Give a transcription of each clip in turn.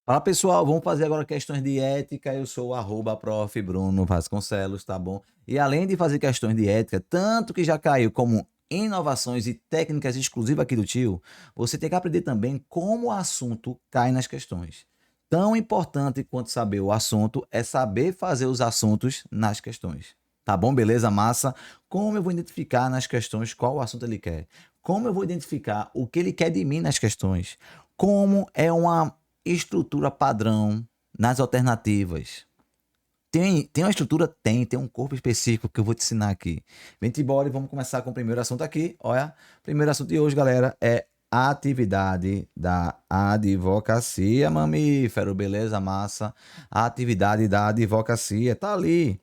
Fala pessoal, vamos fazer agora questões de ética. Eu sou o @prof. Bruno Vasconcelos, tá bom? E além de fazer questões de ética, tanto que já caiu como inovações e técnicas exclusivas aqui do tio, você tem que aprender também como o assunto cai nas questões. Tão importante quanto saber o assunto é saber fazer os assuntos nas questões. Tá bom? Beleza? Massa. Como eu vou identificar nas questões qual o assunto ele quer? Como eu vou identificar o que ele quer de mim nas questões? Como é uma estrutura padrão nas alternativas? Tem uma estrutura? Tem um corpo específico que eu vou te ensinar aqui. Vem embora e vamos começar com o primeiro assunto aqui. Olha, o primeiro assunto de hoje, galera, é a atividade da advocacia, mamífero, beleza? Massa. A atividade da advocacia tá ali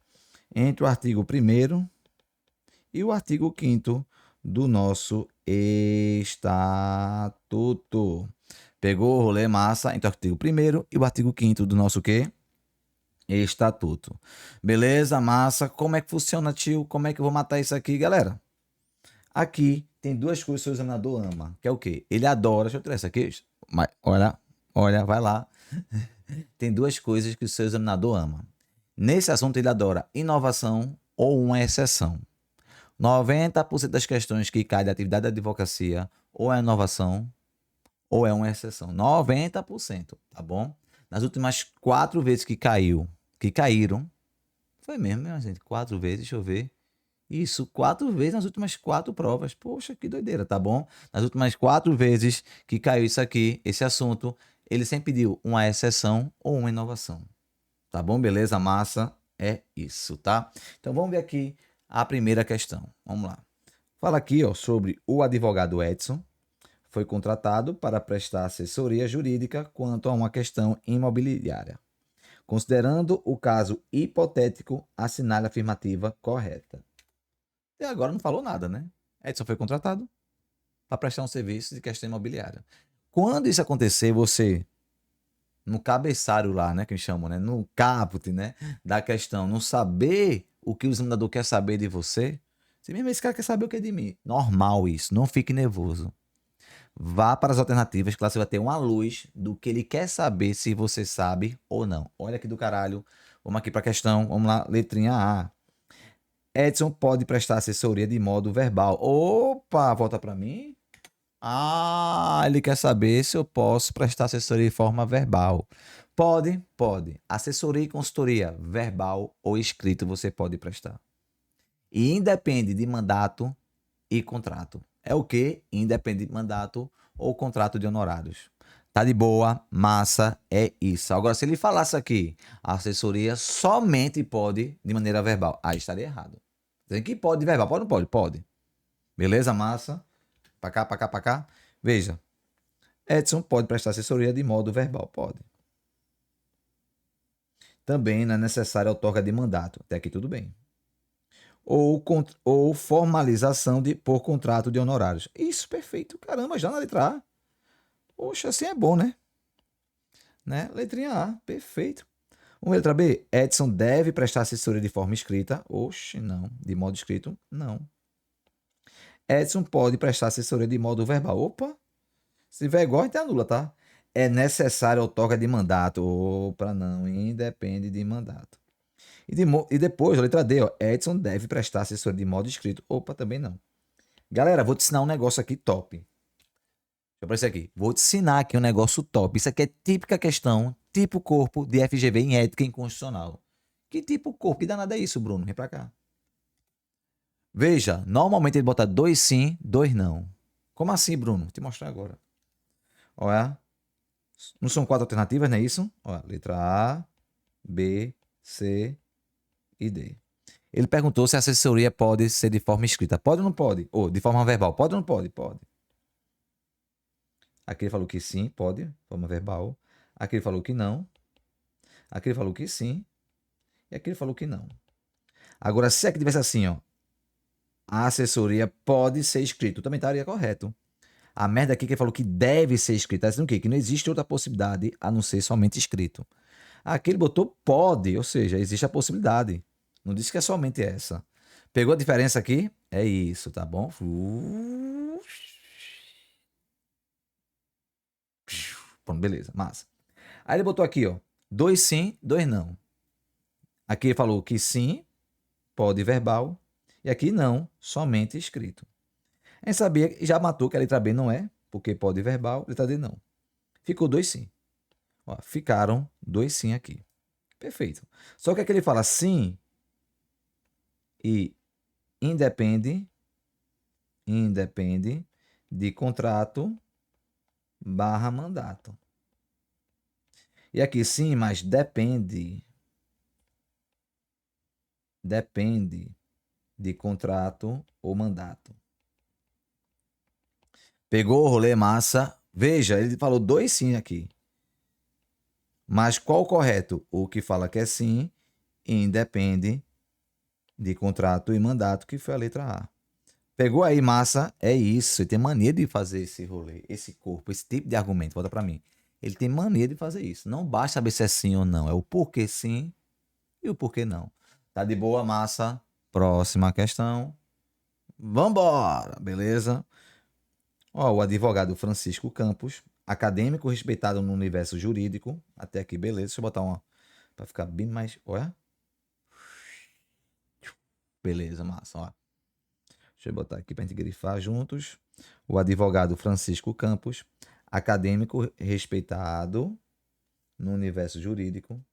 entre o artigo 1º e o artigo 5º do nosso estatuto. Pegou o rolê massa entre o artigo 1º e o artigo 5º do nosso quê? Estatuto. Beleza, massa. Como é que funciona, tio? Como é que eu vou matar isso aqui, galera? Aqui tem duas coisas que o seu examinador ama, que é o quê? Ele adora. Deixa eu tirar isso aqui. Mas, olha, vai lá. Tem duas coisas que o seu examinador ama. Nesse assunto, ele adora inovação ou uma exceção. 90% das questões que caem da atividade da advocacia ou é inovação ou é uma exceção. 90%, tá bom? Nas últimas 4 vezes que caíram, foi mesmo, minha gente, 4 vezes, deixa eu ver. Isso, 4 vezes nas últimas 4 provas. Poxa, que doideira, tá bom? Nas últimas 4 vezes que caiu isso aqui, esse assunto, ele sempre pediu uma exceção ou uma inovação. Tá bom? Beleza? Massa. É isso, tá? Então vamos ver aqui a primeira questão. Vamos lá. Fala aqui, ó, sobre o advogado Edson. Foi contratado para prestar assessoria jurídica quanto a uma questão imobiliária. Considerando o caso hipotético, assinale a afirmativa correta. E agora não falou nada, né? Edson foi contratado para prestar um serviço de questão imobiliária. Quando isso acontecer, você, no cabeçalho lá, né, que chamam, né, no caput, né, da questão, não saber o que o examinador quer saber de você, você mesmo, esse cara quer saber o que é de mim. Normal isso, não fique nervoso. Vá para as alternativas, que lá você vai ter uma luz do que ele quer saber se você sabe ou não. Olha aqui do caralho. Vamos aqui para a questão. Vamos lá, letrinha A. Edson pode prestar assessoria de modo verbal. Opa, volta para mim. Ah, ele quer saber se eu posso prestar assessoria de forma verbal. Pode, pode. Assessoria e consultoria, verbal ou escrito, você pode prestar. E independe de mandato e contrato. É o que? Independe de mandato ou contrato de honorários. Tá de boa, massa, é isso. Agora, se ele falasse aqui, a assessoria somente pode de maneira verbal, aí estaria errado. Tem que pode de verbal, pode ou não pode? Pode. Beleza, massa? Pra cá, pra cá, pra cá. Veja, Edson pode prestar assessoria de modo verbal, pode. Também não é necessária a outorga de mandato, até aqui tudo bem. Ou formalização por contrato de honorários. Isso, perfeito. Caramba, já na letra A. Poxa, assim é bom, né? Letrinha A, perfeito. Vamos letra B. Edson deve prestar assessoria de forma escrita. Oxe, não. De modo escrito, não. Edson pode prestar assessoria de modo verbal. Opa, se tiver igual, a gente anula, tá? É necessário outorga de mandato. Opa, não. Independe de mandato. E depois, a letra D, ó. Edson deve prestar assessoria de modo escrito. Opa, também não. Galera, vou te ensinar um negócio aqui top. Deixa eu aparecer aqui. Vou te ensinar aqui um negócio top. Isso aqui é típica questão, tipo corpo de FGV em ética e inconstitucional. Que tipo corpo? Que danada é isso, Bruno? Vem pra cá. Veja, normalmente ele bota dois sim, dois não. Como assim, Bruno? Vou te mostrar agora. Olha. Não são 4 alternativas, não é isso? Olha, letra A, B, C e D. Ele perguntou se a assessoria pode ser de forma escrita. Pode ou não pode? Ou de forma verbal. Pode ou não pode? Pode. Aqui ele falou que sim, pode, de forma verbal. Aqui ele falou que não. Aqui ele falou que sim. E aqui ele falou que não. Agora, se aqui tivesse assim, ó. A assessoria pode ser escrita. Também estaria correto. A merda aqui que ele falou que deve ser escrito. Tá dizendo o quê? Que não existe outra possibilidade a não ser somente escrito. Aqui ele botou pode, ou seja, existe a possibilidade. Não disse que é somente essa. Pegou a diferença aqui? É isso, tá bom? Pronto, beleza, massa. Aí ele botou aqui, ó, 2 sim, 2 não. Aqui ele falou que sim, pode verbal, e aqui não, somente escrito. A gente sabia, já matou que a letra B não é, porque pode verbal, letra D não. Ficou 2 sim. Ó, ficaram 2 sim aqui. Perfeito. Só que aqui ele fala sim e independe de contrato barra mandato. E aqui sim, mas depende de contrato ou mandato. Pegou o rolê massa. Veja, ele falou 2 sim aqui. Mas qual o correto? O que fala que é sim, independe de contrato e mandato, que foi a letra A. Pegou aí, massa? É isso. Ele tem mania de fazer esse rolê, esse corpo, esse tipo de argumento. Volta pra mim. Ele tem mania de fazer isso. Não basta saber se é sim ou não. É o porquê sim e o porquê não. Tá de boa, massa? Próxima questão. Vambora, beleza? Ó, o advogado Francisco Campos, acadêmico respeitado no universo jurídico. Até aqui, beleza. Deixa eu botar uma pra ficar bem mais. Olha. Beleza, massa. Ó. Deixa eu botar aqui pra gente grifar juntos. O advogado Francisco Campos, acadêmico respeitado no universo jurídico,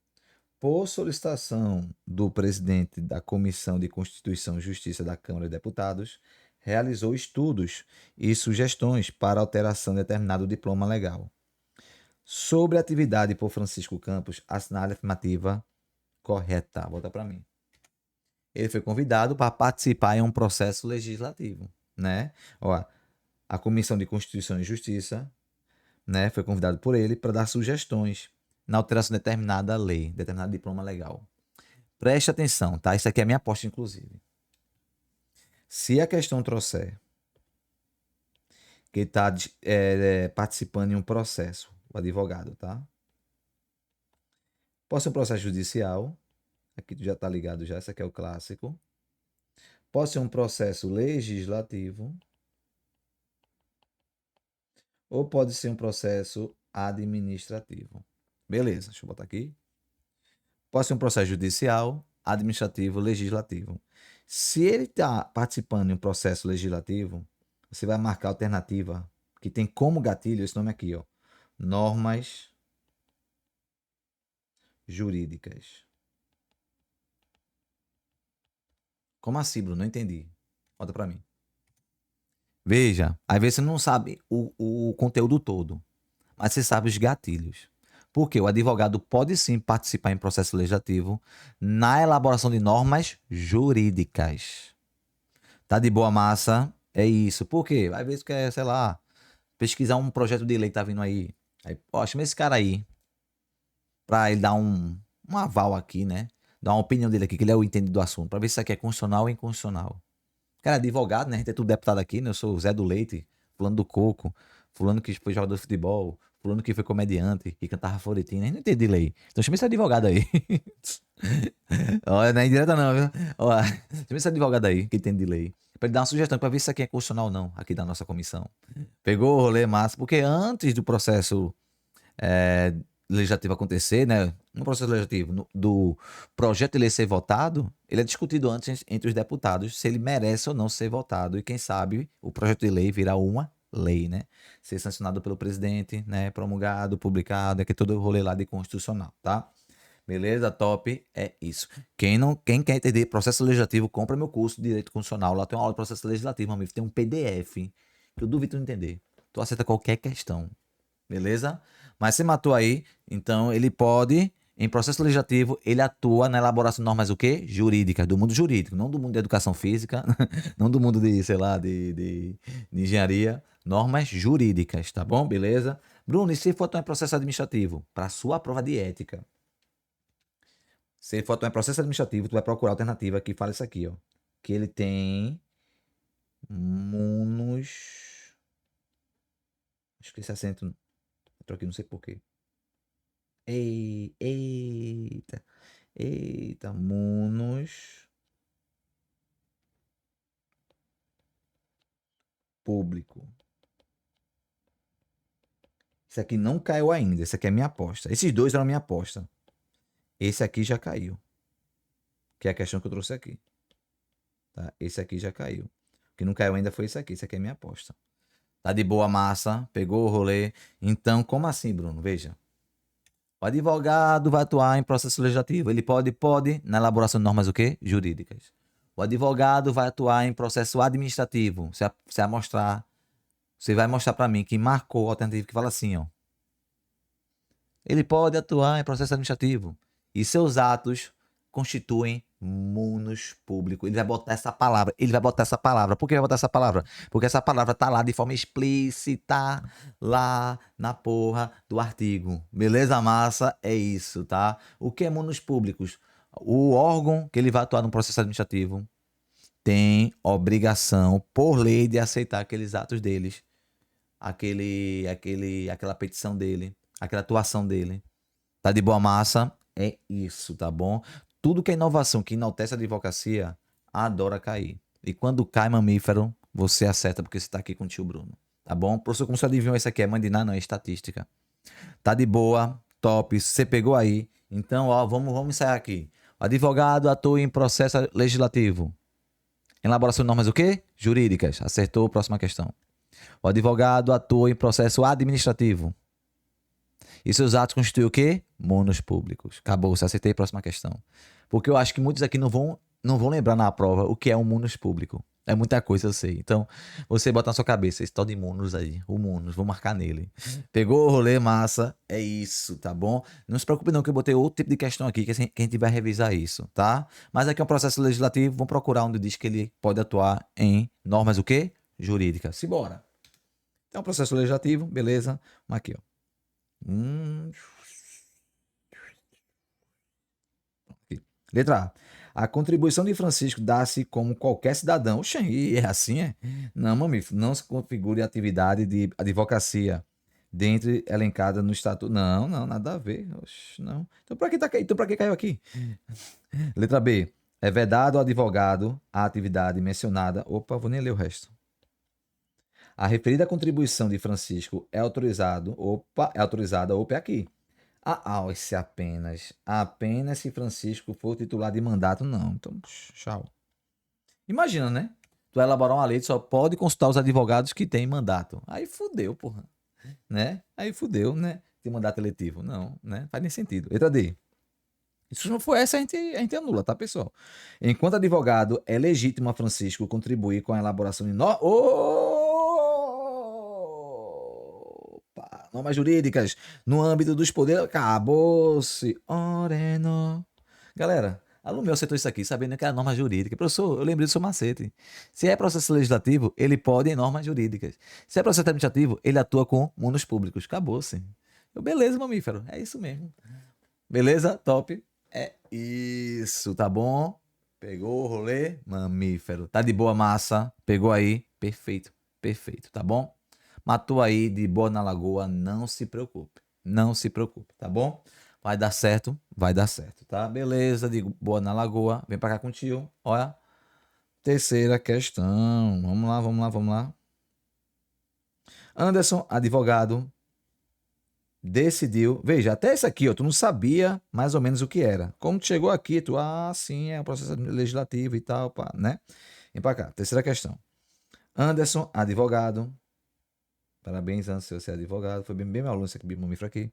por solicitação do presidente da Comissão de Constituição e Justiça da Câmara de Deputados, realizou estudos e sugestões para alteração de determinado diploma legal. Sobre a atividade por Francisco Campos, assinale a afirmativa correta. Volta para mim. Ele foi convidado para participar em um processo legislativo, né? Ó, a Comissão de Constituição e Justiça, né, foi convidado por ele para dar sugestões na alteração de determinada lei, determinado diploma legal. Preste atenção, tá? Isso aqui é a minha aposta, inclusive. Se a questão trouxer que ele está participando em um processo, o advogado, tá? Pode ser um processo judicial, aqui tu já tá ligado já, esse aqui é o clássico. Pode ser um processo legislativo, ou pode ser um processo administrativo. Beleza, deixa eu botar aqui. Pode ser um processo judicial, administrativo, legislativo. Se ele está participando de um processo legislativo, você vai marcar a alternativa que tem como gatilho esse nome aqui, ó. Normas jurídicas. Como assim, Bruno? Não entendi. Conta para mim. Veja, às vezes você não sabe o conteúdo todo, mas você sabe os gatilhos. Porque o advogado pode sim participar em processo legislativo na elaboração de normas jurídicas. Tá de boa massa? É isso. Por quê? Às vezes quer, sei lá, pesquisar um projeto de lei que tá vindo aí. Aí, ó, chama esse cara aí pra ele dar um aval aqui, né? Dar uma opinião dele aqui, que ele é o entendido do assunto, pra ver se isso aqui é constitucional ou inconstitucional. Cara, advogado, né? A gente é tudo deputado aqui, né? Eu sou o Zé do Leite, fulano do Coco, fulano que foi jogador de futebol, fulano que foi comediante, que cantava floretina. A gente não entende de lei. Então chama esse advogado aí. Olha, não é indireta não, viu? Olha, chama esse advogado aí, que entende de lei. Pra ele dar uma sugestão, pra ver se isso aqui é constitucional ou não, aqui da nossa comissão. Pegou o rolê massa, porque antes do processo é, legislativo acontecer, né? No processo legislativo, do projeto de lei ser votado, ele é discutido antes entre os deputados se ele merece ou não ser votado. E quem sabe o projeto de lei virar uma lei, né? Ser sancionado pelo presidente, né? Promulgado, publicado, é que todo o rolê lá de constitucional, tá? Beleza? Top. É isso. Quem quer entender processo legislativo, compra meu curso de Direito Constitucional. Lá tem uma aula de processo legislativo, meu amigo. Tem um PDF que eu duvido tu entender. Tu aceita qualquer questão. Beleza? Mas você matou aí, então ele pode, em processo legislativo, ele atua na elaboração de normas o quê? Jurídicas, do mundo jurídico, não do mundo da educação física, não do mundo de, sei lá, de engenharia. Normas jurídicas, tá bom? Beleza? Bruno, e se for atuar em processo administrativo? Para sua prova de ética. Se ele for atuar em processo administrativo, tu vai procurar a alternativa que fala isso aqui, ó. Que ele tem munus. Acho que esse acento. Eu troquei, não sei por quê. Eita. Eita, munus público. Esse aqui não caiu ainda. Esse aqui é minha aposta. Esses dois eram minha aposta. Esse aqui já caiu. Que é a questão que eu trouxe aqui. Tá? Esse aqui já caiu. O que não caiu ainda foi esse aqui. Esse aqui é minha aposta. Tá de boa massa. Pegou o rolê. Então, como assim, Bruno? Veja. O advogado vai atuar em processo legislativo. Ele pode, na elaboração de normas o quê? Jurídicas. O advogado vai atuar em processo administrativo. Você vai mostrar para mim que marcou a alternativa que fala assim, ó. Ele pode atuar em processo administrativo e seus atos constituem munus público. Ele vai botar essa palavra. Por que vai botar essa palavra? Porque essa palavra tá lá de forma explícita lá na porra do artigo. Beleza, massa? É isso, tá? O que é munus públicos? O órgão que ele vai atuar no processo administrativo tem obrigação, por lei, de aceitar aqueles atos deles, aquela petição dele, aquela atuação dele. Tá de boa massa? É isso, tá bom? Tudo que é inovação, que enaltece a advocacia, adora cair. E quando cai mamífero, você acerta porque você tá aqui com o tio Bruno. Tá bom? Professor, como você adivinhou, isso aqui é mandinar? Não, é estatística. Tá de boa, top. Você pegou aí. Então, ó, vamos ensaiar aqui. O advogado atua em processo legislativo. Elaboração de normas o quê? Jurídicas. Acertou, próxima questão. O advogado atua em processo administrativo. E seus atos constituem o quê? Monos públicos. Acabou, você acertei, próxima questão. Porque eu acho que muitos aqui não vão lembrar na prova o que é um monos público. É muita coisa, eu sei. Então, você bota na sua cabeça esse tal de monos aí. O monos, vou marcar nele. Pegou o rolê, massa? É isso, tá bom? Não se preocupe não que eu botei outro tipo de questão aqui que a gente vai revisar isso, tá? Mas aqui é um processo legislativo, vamos procurar onde diz que ele pode atuar em normas o quê? Jurídicas. Simbora. É um processo legislativo, beleza? Vamos aqui, ó. Aqui. Letra A. A contribuição de Francisco dá-se como qualquer cidadão. Oxe, e é assim, é? Não, mamífero. Não se configure atividade de advocacia dentre elencada no estatuto. Não, não, nada a ver. Oxe, não. Então pra que tá, então pra que caiu aqui? Letra B. É vedado ao advogado a atividade mencionada. Opa, vou nem ler o resto. A referida contribuição de Francisco é autorizada, opa, é aqui. Se apenas se Francisco for titular de mandato, não. Então, tchau. Imagina, né? Tu vai elaborar uma lei, tu só pode consultar os advogados que têm mandato. Aí fudeu, porra. Né? Aí fudeu, né? Tem mandato eletivo. Não, né? Faz nem sentido. Letra D. Se não for essa, a gente anula, tá, pessoal? Enquanto advogado, é legítimo a Francisco contribuir com a elaboração de normas jurídicas no âmbito dos poderes. Acabou-se. Oreno. Galera, aluno meu acertou isso aqui, sabendo que era norma jurídica. Professor, eu lembrei do seu macete. Se é processo legislativo, ele pode em normas jurídicas. Se é processo administrativo, ele atua com mundos públicos. Acabou-se. Beleza, mamífero. É isso mesmo. Beleza? Top. É isso, tá bom? Pegou o rolê? Mamífero. Tá de boa massa? Pegou aí? Perfeito, perfeito, tá bom? Matou aí de boa na lagoa, não se preocupe. Não se preocupe, tá bom? Vai dar certo, tá? Beleza, de boa na lagoa. Vem pra cá com o tio. Olha. Terceira questão. Vamos lá, vamos lá, vamos lá. Anderson, advogado, decidiu. Veja, até isso aqui, ó, tu não sabia mais ou menos o que era. Como tu chegou aqui, sim, é um processo legislativo e tal, pá, né? Vem pra cá. Terceira questão. Anderson, advogado. Parabéns, Anderson, você é advogado. Foi bem meu aluno, esse aqui, mamífero aqui.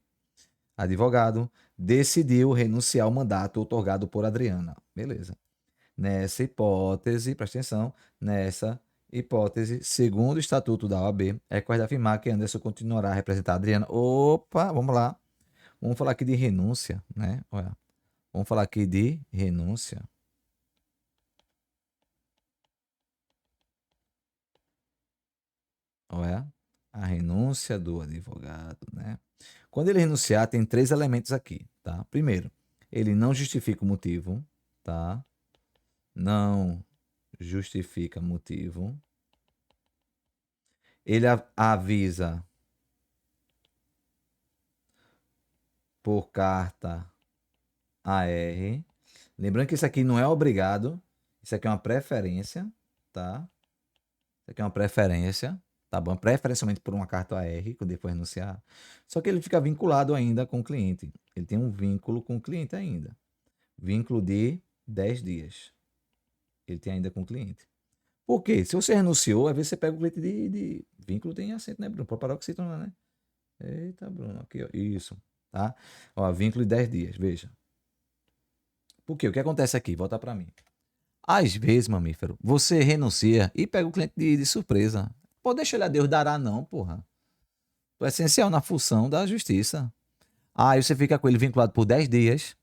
Advogado, decidiu renunciar ao mandato otorgado por Adriana. Beleza. Nessa hipótese, presta atenção, nessa hipótese, segundo o Estatuto da OAB, é correto afirmar que Anderson continuará a representar a Adriana. Opa, vamos lá. Vamos falar aqui de renúncia, né? Olha, vamos falar aqui de renúncia. Olha, a renúncia do advogado, né? Quando ele renunciar, tem três elementos aqui, tá? Primeiro, ele não justifica o motivo, tá? Não justifica motivo. Ele avisa por carta AR. Lembrando que isso aqui não é obrigado, isso aqui é uma preferência, tá? Isso aqui é uma preferência. tá bom? Preferencialmente por uma carta AR, quando ele for renunciar. Só que ele fica vinculado ainda com o cliente. Ele tem um vínculo com o cliente ainda. Vínculo de 10 dias. Ele tem ainda com o cliente. Por quê? Se você renunciou, às vezes você pega o cliente de... Vínculo tem acento, né, Bruno? Proparoxítona, né? Eita, Bruno. Aqui, ó. Isso. Tá? Ó, vínculo de 10 dias. Veja. Por quê? O que acontece aqui? Volta para mim. Às vezes, mamífero, você renuncia e pega o cliente de surpresa. Pô, deixa ele a Deus dará não, porra. Tu é essencial na função da justiça. Aí você fica com ele vinculado por 10 dias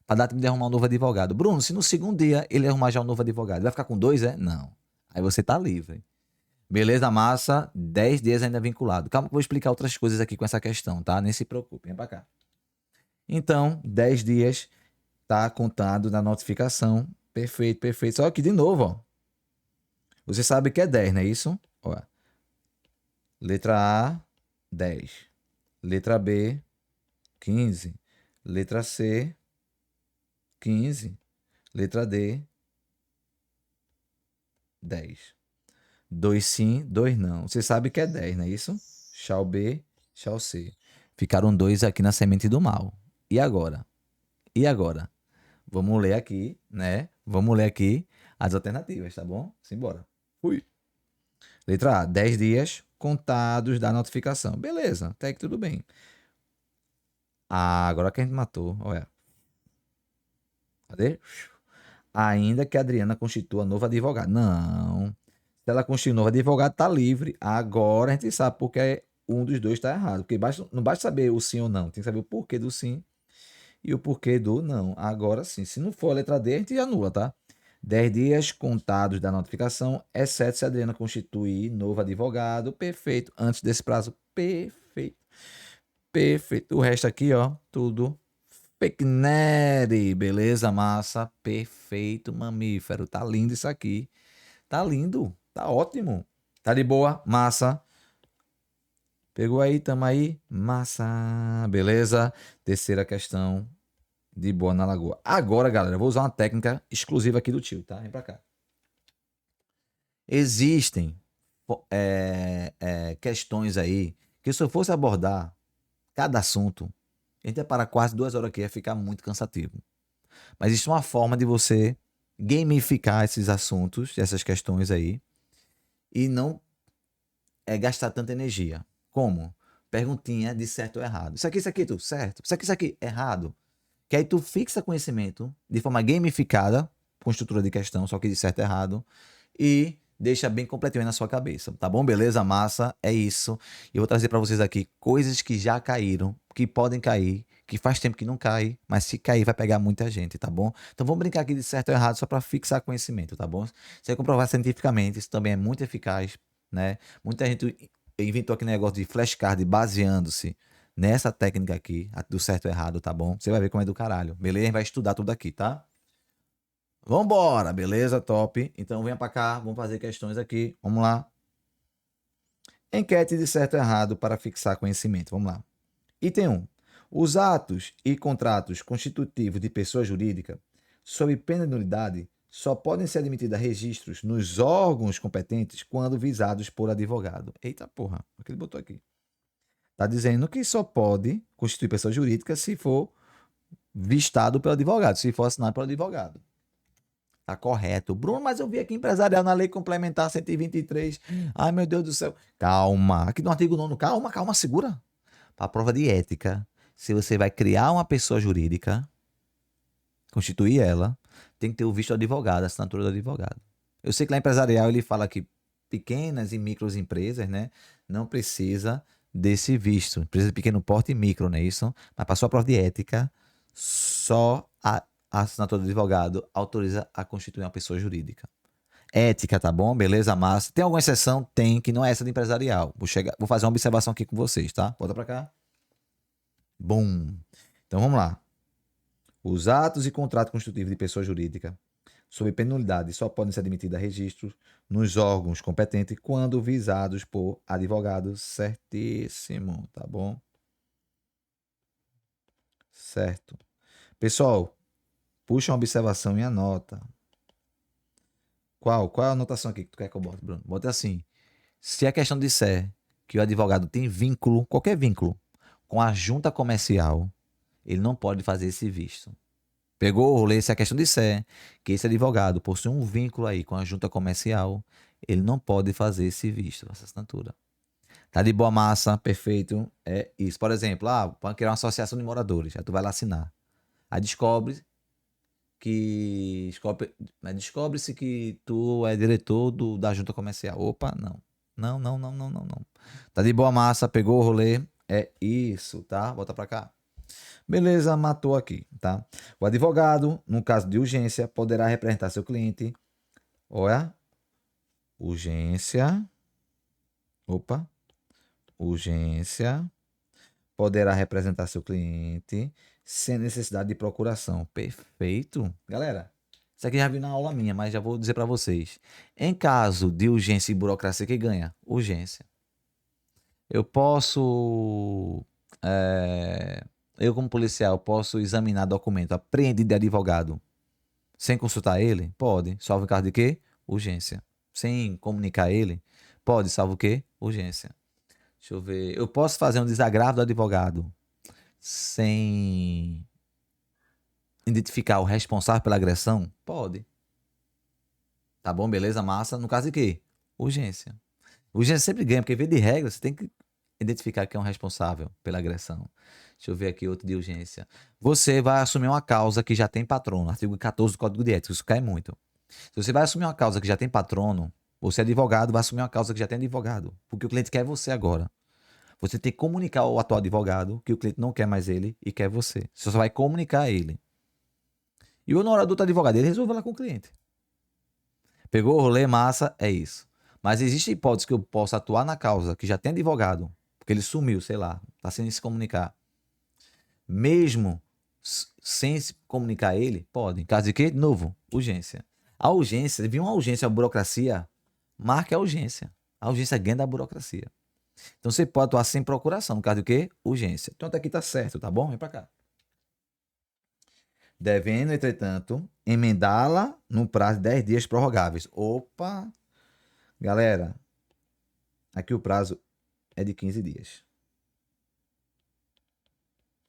pra dar tempo de arrumar um novo advogado. Bruno, se no segundo dia ele arrumar já um novo advogado, vai ficar com 2, é? Não. Aí você tá livre. Beleza, massa, 10 dias ainda vinculado. Calma que eu vou explicar outras coisas aqui com essa questão, tá? Nem se preocupe, vem pra cá. Então, 10 dias tá contado na notificação. Perfeito, perfeito. Só que de novo, ó. Você sabe que é 10, não é isso? Ó, letra A, 10. Letra B, 15. Letra C, 15. Letra D, 10. 2 sim, 2 não. Você sabe que é 10, não é isso? Shall B, shall C. Ficaram 2 aqui na semente do mal. E agora? E agora? Vamos ler aqui, né? Vamos ler aqui as alternativas, tá bom? Simbora. Fui. Letra A, 10 dias contados da notificação. Beleza, até que tudo bem. Ah, agora que a gente matou, olha. Cadê? Ainda que a Adriana constitua novo advogado. Não. Se ela constitui novo advogado, tá livre. Agora a gente sabe porque um dos dois está errado. Porque não basta saber o sim ou não. Tem que saber o porquê do sim e o porquê do não. Agora sim. Se não for a letra D, a gente anula, tá? 10 dias contados da notificação, exceto se a Adriana constituir novo advogado. Perfeito. Antes desse prazo. Perfeito. Perfeito. O resto aqui, ó, tudo fake nerd. Beleza, massa? Perfeito, mamífero. Tá lindo isso aqui. Tá lindo. Tá ótimo. Tá de boa? Massa. Pegou aí, tamo aí? Massa. Beleza? Terceira questão. De boa na lagoa. Agora, galera, eu vou usar uma técnica exclusiva aqui do tio, tá? Vem pra cá. Existem questões aí que se eu fosse abordar cada assunto, a gente ia parar quase 2 horas aqui, ia ficar muito cansativo. Mas existe uma forma de você gamificar esses assuntos, essas questões aí, e não gastar tanta energia. Como? Perguntinha de certo ou errado. Isso aqui, tu, certo. Isso aqui, errado. Que aí tu fixa conhecimento de forma gamificada, com estrutura de questão, só que de certo e errado, e deixa bem completinho aí na sua cabeça. Tá bom? Beleza? Massa? É isso. E eu vou trazer para vocês aqui coisas que já caíram, que podem cair, que faz tempo que não cai, mas se cair vai pegar muita gente, tá bom? Então vamos brincar aqui de certo ou errado só para fixar conhecimento, tá bom? Se é comprovar cientificamente, isso também é muito eficaz, né? Muita gente inventou aquele negócio de flashcard baseando-se nessa técnica aqui, do certo e errado, tá bom? Você vai ver como é do caralho. Beleza? A gente vai estudar tudo aqui, tá? Vambora, beleza? Top. Então venha pra cá, vamos fazer questões aqui. Vamos lá. Enquete de certo e errado para fixar conhecimento. Vamos lá. Item 1. Os atos e contratos constitutivos de pessoa jurídica, sob pena de nulidade, só podem ser admitidos a registros nos órgãos competentes quando visados por advogado. Eita porra, o que ele botou aqui? Tá dizendo que só pode constituir pessoa jurídica se for vistado pelo advogado, se for assinado pelo advogado. Tá correto. Bruno, mas eu vi aqui empresarial na lei complementar 123. Ai, meu Deus do céu. Calma. Aqui no artigo 9, calma, calma, segura. Para prova de ética, se você vai criar uma pessoa jurídica, constituir ela, tem que ter o visto do advogado, a assinatura do advogado. Eu sei que lá empresarial ele fala que pequenas e microempresas, né, não precisa desse visto. Empresa de pequeno porte e micro, não é isso? Mas para sua prova de ética, só a assinatura do advogado autoriza a constituir uma pessoa jurídica. Ética, tá bom? Beleza, massa. Tem alguma exceção? Tem, que não é essa de empresarial. Vou fazer uma observação aqui com vocês, tá? Volta para cá. Bom. Então vamos lá. Os atos e contratos constitutivos de pessoa jurídica, sob penalidade, só podem ser admitidos a registro nos órgãos competentes quando visados por advogado. Certíssimo, tá bom? Certo. Pessoal, puxa uma observação e anota. Qual é a anotação aqui que tu quer que eu bote, Bruno? Bota assim. Se a questão disser que o advogado tem vínculo, qualquer vínculo, com a junta comercial, ele não pode fazer esse visto. Pegou o rolê? Se a questão disser que esse advogado possui um vínculo aí com a junta comercial, ele não pode fazer esse visto, essa assinatura. Tá de boa massa, perfeito. É isso. Por exemplo, para criar uma associação de moradores, aí tu vai lá assinar. Aí descobre-se que tu é diretor da junta comercial. Opa, não. Não, não, não, não, não, não. Tá de boa massa, pegou o rolê. É isso, tá? Volta pra cá. Beleza, matou aqui, tá? O advogado, no caso de urgência, poderá representar seu cliente. Olha. Urgência. Opa. Urgência. Poderá representar seu cliente sem necessidade de procuração. Perfeito. Galera, isso aqui já vi na aula minha, mas já vou dizer para vocês. Em caso de urgência e burocracia, que ganha? Urgência. Eu posso... eu, como policial, posso examinar documento apreendido de advogado sem consultar ele? Pode. Salvo em caso de quê? Urgência. Sem comunicar ele? Pode. Salvo o quê? Urgência. Deixa eu ver. Eu posso fazer um desagravo do advogado sem identificar o responsável pela agressão? Pode. Tá bom, beleza, massa. No caso de quê? Urgência. Urgência sempre ganha, porque, via de regra, você tem que identificar quem é o responsável pela agressão. Deixa eu ver aqui outro de urgência. Você vai assumir uma causa que já tem patrono. Artigo 14 do Código de Ética. Isso cai muito. Se você vai assumir uma causa que já tem patrono, você é advogado, vai assumir uma causa que já tem advogado. Porque o cliente quer você agora. Você tem que comunicar ao atual advogado que o cliente não quer mais ele e quer você. Você só vai comunicar a ele. E o honorário do outro advogado, ele resolve lá com o cliente. Pegou o rolê, massa, é isso. Mas existe hipótese que eu possa atuar na causa que já tem advogado, porque ele sumiu, sei lá, está sem se comunicar. Mesmo sem se comunicar a ele, pode. Em caso de quê? De novo, urgência. A urgência, viu uma urgência, a burocracia, marque a urgência. A urgência ganha da burocracia. Então você pode atuar sem procuração, no caso de quê? Urgência. Então até aqui tá certo, tá bom? Vem pra cá. Devendo, entretanto, emendá-la no prazo de 10 dias prorrogáveis. Opa! Galera, aqui o prazo é de 15 dias.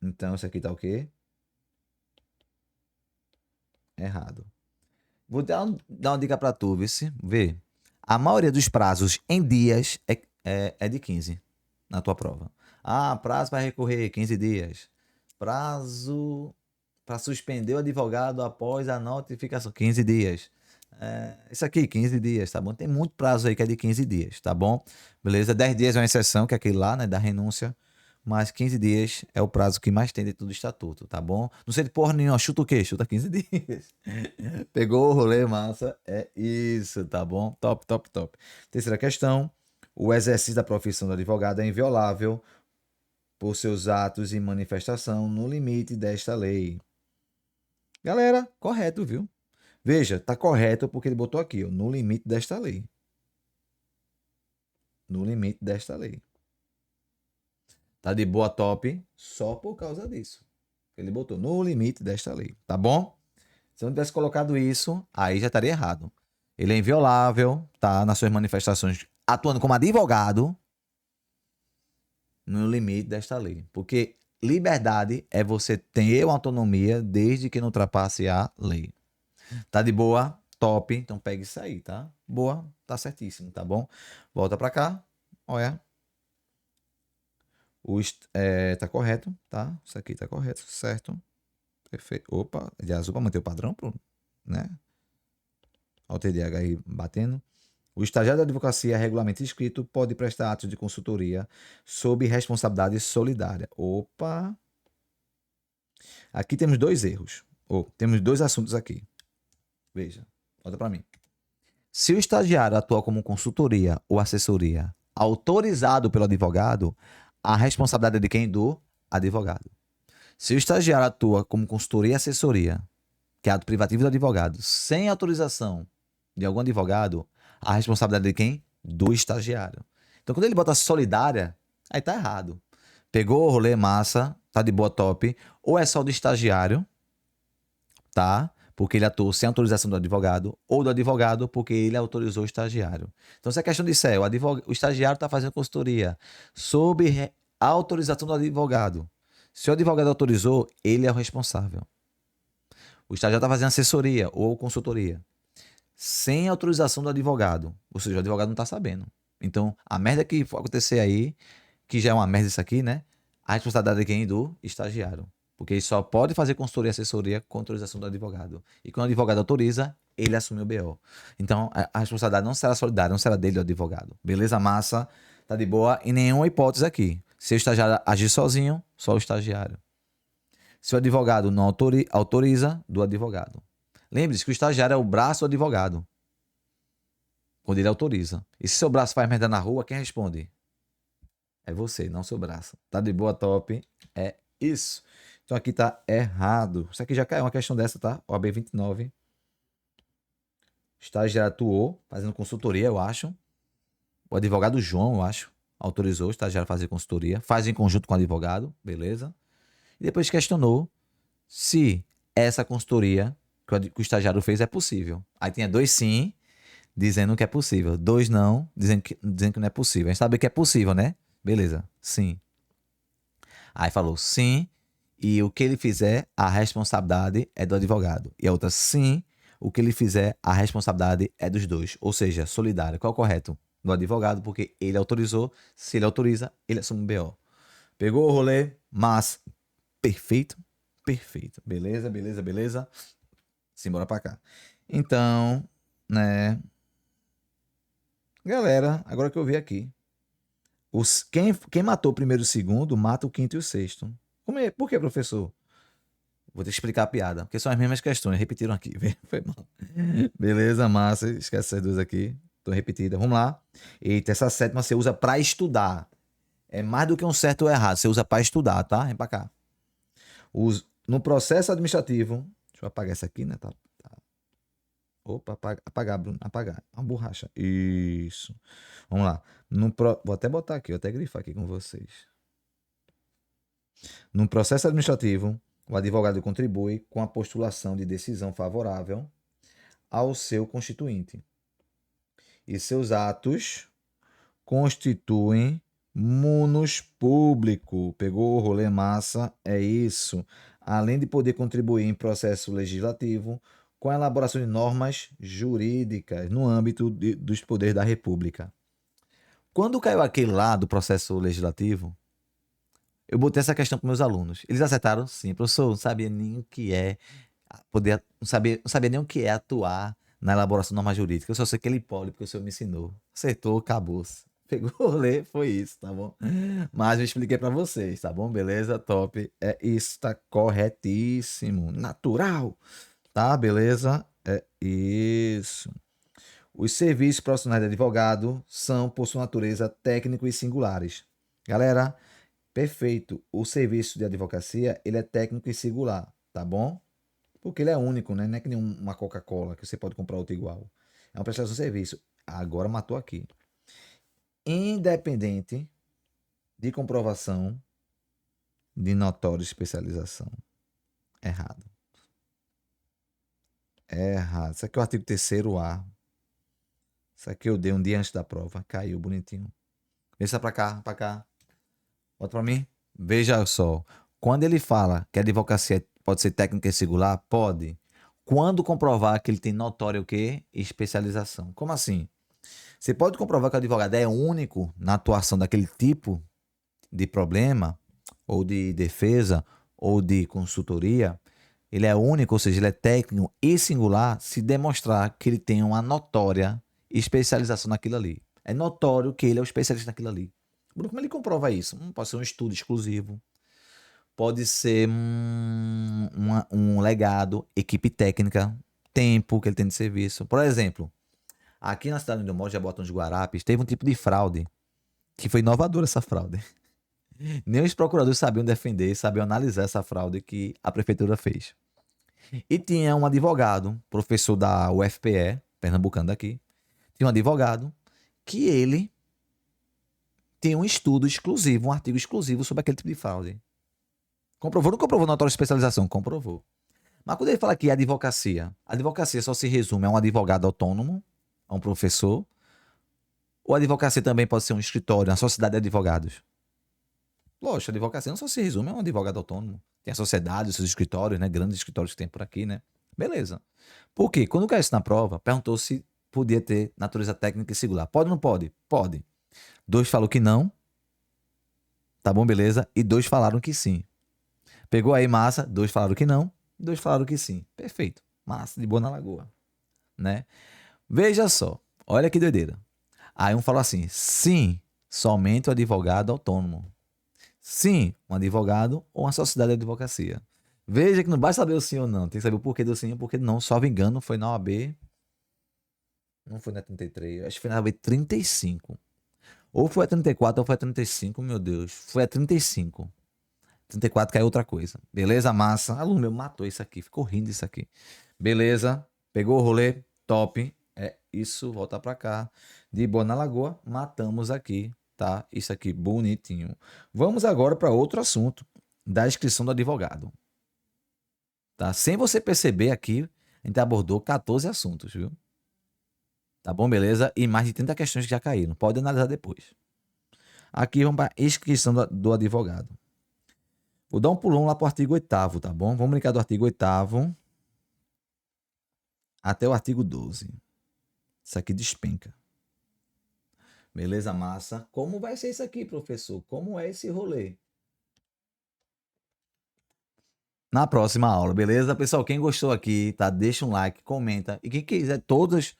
Então isso aqui tá o quê? Errado. Vou dar uma dica pra tu, vê. A maioria dos prazos em dias é de 15 na tua prova. Prazo para recorrer, 15 dias. Prazo para suspender o advogado após a notificação, 15 dias. Isso aqui, 15 dias, tá bom? Tem muito prazo aí que é de 15 dias, tá bom? Beleza? 10 dias é uma exceção, que é aquele lá, né, da renúncia. Mas 15 dias é o prazo que mais tem dentro do estatuto, tá bom? Não sei de porra nenhuma, chuta o quê? Chuta 15 dias. Pegou o rolê, massa? É isso, tá bom? Top, top, top. Terceira questão. O exercício da profissão do advogado é inviolável por seus atos e manifestação no limite desta lei. Galera, correto, viu? Veja, tá correto porque ele botou aqui, ó, no limite desta lei. No limite desta lei. Tá de boa, top, só por causa disso. Ele botou no limite desta lei, tá bom? Se eu não tivesse colocado isso, aí já estaria errado. Ele é inviolável, tá? Nas suas manifestações, atuando como advogado, no limite desta lei. Porque liberdade é você ter uma autonomia desde que não ultrapasse a lei. Tá de boa? Top. Então pega isso aí, tá? Boa, tá certíssimo, tá bom? Volta pra cá. Olha. Tá correto, tá? Isso aqui tá correto, certo? Perfeito. Opa, de azul para manter o padrão, né? Olha o TDAH aí batendo. O estagiário da advocacia regularmente inscrito pode prestar atos de consultoria sob responsabilidade solidária. Opa! Aqui temos dois erros. Temos dois assuntos aqui. Veja, olha para mim. Se o estagiário atua como consultoria ou assessoria autorizado pelo advogado, a responsabilidade é de quem? Do advogado. Se o estagiário atua como consultoria e assessoria, que é ato privativo do advogado, sem autorização de algum advogado, a responsabilidade é de quem? Do estagiário. Então, quando ele bota solidária, aí tá errado. Pegou o rolê massa, tá de boa, top. Ou é só do estagiário, tá? porque ele atuou sem autorização do advogado, ou do advogado porque ele autorizou o estagiário. Então, se a questão disser, o estagiário está fazendo consultoria sob a autorização do advogado, se o advogado autorizou, ele é o responsável. O estagiário está fazendo assessoria ou consultoria sem autorização do advogado, ou seja, o advogado não está sabendo. Então, a merda que for acontecer aí, que já é uma merda isso aqui, né? A responsabilidade é quem? Do estagiário. Porque ele só pode fazer consultoria e assessoria com autorização do advogado. E quando o advogado autoriza, ele assume o BO. Então, a responsabilidade não será solidária, não será dele do advogado. Beleza, massa? Tá de boa? Em nenhuma hipótese aqui. Se o estagiário agir sozinho, só o estagiário. Se o advogado não autoriza, do advogado. Lembre-se que o estagiário é o braço do advogado. Quando ele autoriza. E se seu braço faz merda na rua, quem responde? É você, não seu braço. Tá de boa, top? É isso. Então aqui tá errado. Isso aqui já caiu uma questão dessa, tá? OAB 29. Estagiário atuou, fazendo consultoria, eu acho. O advogado João, eu acho, autorizou o estagiário a fazer consultoria. Faz em conjunto com o advogado, beleza? E depois questionou se essa consultoria que o estagiário fez é possível. Aí tinha 2 sim, dizendo que é possível. 2 não, dizendo que não é possível. A gente sabe que é possível, né? Beleza, sim. Aí falou sim, e o que ele fizer, a responsabilidade é do advogado. E a outra, sim, o que ele fizer, a responsabilidade é dos dois. Ou seja, solidário. Qual é o correto? Do advogado, porque ele autorizou. Se ele autoriza, ele assume o BO. Pegou o rolê? Mas, perfeito? Perfeito. Beleza, beleza, beleza. Simbora pra cá. Então, né? Galera, agora que eu vi aqui. Quem matou o primeiro e o segundo, mata o quinto e o sexto. Por que, professor? Vou ter que explicar a piada, porque são as mesmas questões, repetiram aqui. Foi mal. Beleza, massa. Esquece essas duas aqui. Tô repetida. Vamos lá. Eita, essa sétima você usa pra estudar. É mais do que um certo ou errado. Você usa pra estudar, tá? Vem pra cá. No processo administrativo. Deixa eu apagar essa aqui, né? Tá. Opa, apagar, Bruno. Apagar. Uma borracha. Isso. Vamos lá. Vou até botar aqui, vou até grifar aqui com vocês. No processo administrativo, o advogado contribui com a postulação de decisão favorável ao seu constituinte. E seus atos constituem munus público. Pegou o rolê massa? É isso. Além de poder contribuir em processo legislativo com a elaboração de normas jurídicas no âmbito dos poderes da República. Quando caiu aquele lá do processo legislativo, eu botei essa questão para meus alunos. Eles acertaram? Sim. Professor, não sabia nem o que é não sabia nem o que é atuar na elaboração de norma jurídica. Eu só sei que ele pode, porque o senhor me ensinou. Acertou, acabou. Pegou o rolê, foi isso, tá bom? Mas eu expliquei para vocês, tá bom? Beleza? Top. É isso, tá corretíssimo. Natural. Tá? Beleza? É isso. Os serviços profissionais de advogado são, por sua natureza, técnicos e singulares. Galera, perfeito. O serviço de advocacia, ele é técnico e singular, tá bom? Porque ele é único, né? Não é que nem uma Coca-Cola que você pode comprar outra igual. É uma prestação de serviço. Agora matou aqui. Independente de comprovação de notória especialização. Errado. Errado. Isso aqui é o artigo 3º A. Isso aqui eu dei um dia antes da prova. Caiu bonitinho. Deixa pra cá, pra cá. Bota pra mim. Veja só. Quando ele fala que a advocacia pode ser técnica e singular, pode. Quando comprovar que ele tem notória o quê? Especialização. Como assim? Você pode comprovar que o advogado é único na atuação daquele tipo de problema, ou de defesa, ou de consultoria. Ele é único, ou seja, ele é técnico e singular se demonstrar que ele tem uma notória especialização naquilo ali. É notório que ele é o especialista naquilo ali. Bruno, como ele comprova isso? Pode ser um estudo exclusivo, pode ser um legado, equipe técnica, tempo que ele tem de serviço. Por exemplo, aqui na cidade onde eu moro, Jabotão de Guarapes, teve um tipo de fraude, que foi inovadora essa fraude. Nem os procuradores sabiam defender, sabiam analisar essa fraude que a prefeitura fez. E tinha um advogado, professor da UFPE, pernambucano daqui, tinha um advogado que ele tem um estudo exclusivo, um artigo exclusivo sobre aquele tipo de fraude. Comprovou? Não comprovou notória especialização? Comprovou. Mas quando ele fala que é advocacia só se resume a um advogado autônomo, a um professor, ou a advocacia também pode ser um escritório, uma sociedade de advogados? Lógico, a advocacia não só se resume a um advogado autônomo. Tem a sociedade, os seus escritórios, né? Grandes escritórios que tem por aqui, né? Beleza. Por quê? Quando caiu isso na prova, perguntou se podia ter natureza técnica e singular. Pode ou não pode? Pode. 2 falou que não, tá bom, beleza? E 2 falaram que sim. Pegou aí, massa. 2 falaram que não, 2 falaram que sim. Perfeito. Massa, de boa na lagoa, né? Veja só, olha que doideira. Aí um falou assim: sim, somente o advogado autônomo. Sim, um advogado ou uma sociedade de advocacia. Veja que não basta saber o sim ou não, tem que saber o porquê do sim e o porquê do não. Salvo engano, foi na OAB. Não foi na 33, acho que foi na OAB 35. Ou foi a 34 ou foi a 35, meu Deus. Foi a 35. 34 caiu outra coisa. Beleza, massa. Aluno meu matou isso aqui, ficou rindo isso aqui. Beleza, pegou o rolê, top. É isso, volta pra cá. De boa na lagoa, matamos aqui, tá? Isso aqui, bonitinho. Vamos agora para outro assunto, da inscrição do advogado. Tá? Sem você perceber aqui, a gente abordou 14 assuntos, viu? Tá bom, beleza? E mais de 30 questões que já caíram. Pode analisar depois. Aqui vamos para inscrição do advogado. Vou dar um pulão lá para o artigo 8º, tá bom? Vamos brincar do artigo 8º até o artigo 12. Isso aqui despenca. Beleza, massa? Como vai ser isso aqui, professor? Como é esse rolê? Na próxima aula, beleza? Pessoal, quem gostou aqui, tá? Deixa um like, comenta. E quem quiser todas,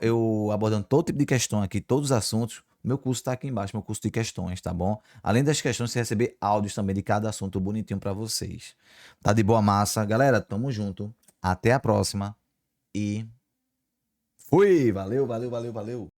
eu abordando todo tipo de questão aqui, todos os assuntos, meu curso tá aqui embaixo, meu curso de questões, tá bom? Além das questões, você receber áudios também de cada assunto bonitinho para vocês. Tá de boa massa? Galera, tamo junto. Até a próxima. E fui! Valeu, valeu, valeu, valeu.